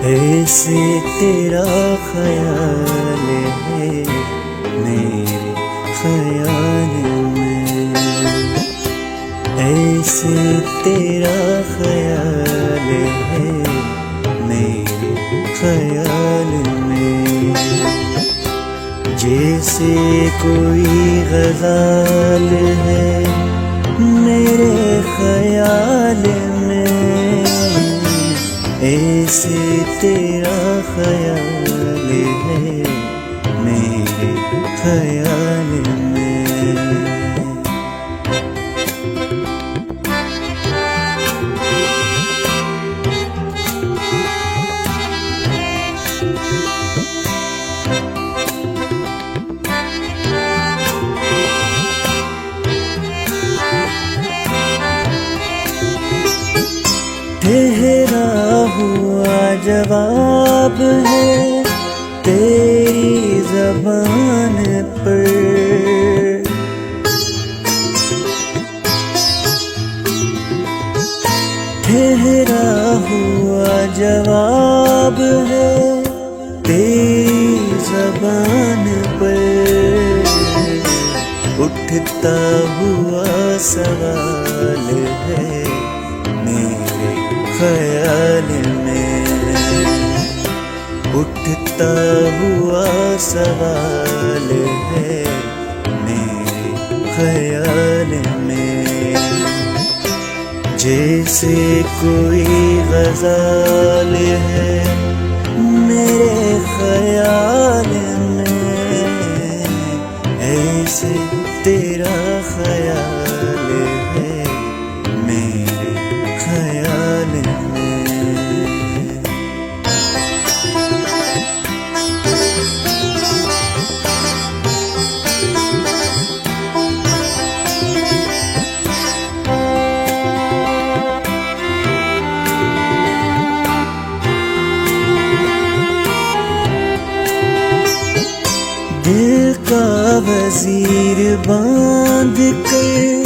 ऐसे तेरा ख्याल है मेरे ख्याल में, ऐसे तेरा ख्याल है मेरे ख्याल में। जैसे कोई गज़ाल है मेरे ख्याल में, ऐसे तेरा ख्याल है मेरे ख्याल में। ठहरा हुआ जवाब है तेरी ज़बान पर, ठहरा हुआ जवाब है तेरी ज़बान पर। उठता हुआ सवाल है मेरे ख्याल में, उठता हुआ सवाल है मेरे ख्याल में। जैसे कोई गज़ाल है मेरे ख्याल में, ऐसे तेरा ख्याल है मेरे ख्याल में। दिल का वज़ीर बांध कर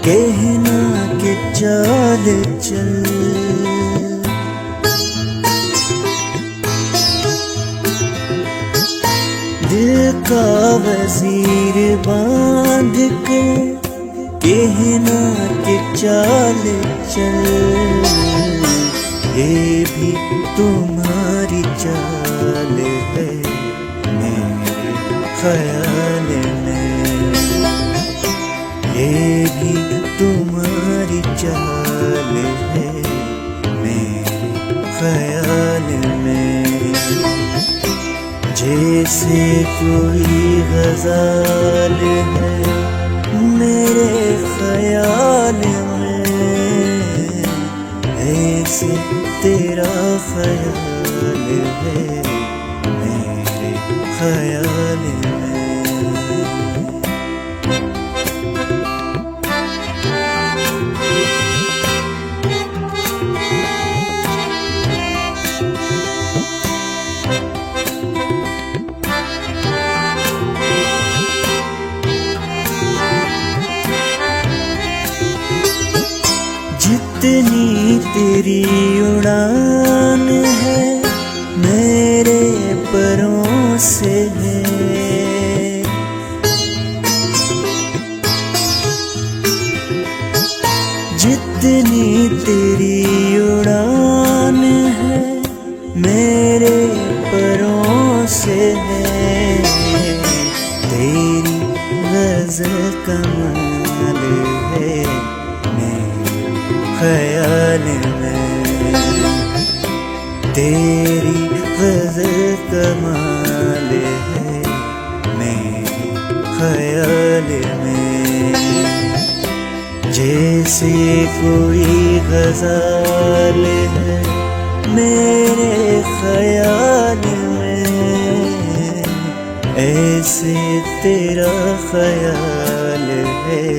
कहना कि चाल चल, दिल का वज़ीर बांध कर कहना कि चाल चल। ये भी तुम्हारी चाल है मेरे ख्याल में, ये भी तुम्हारी चाल है मेरे ख्याल में। जैसे कोई गज़ाल है मेरे ख्याल में, ऐसे तेरा ख्याल है मेरे ख्याल में। जितनी तेरी उड़ान है मेरे परों से है, जितनी तेरी उड़ान है मेरे परों से है। तेरी गज़ल कमाल है मेरे ख्याल में, तेरी गज़ल कमाल है मेरे ख्याल में। जैसे कोई गज़ाल है मेरे ख्याल में, ऐसे तेरा ख्याल है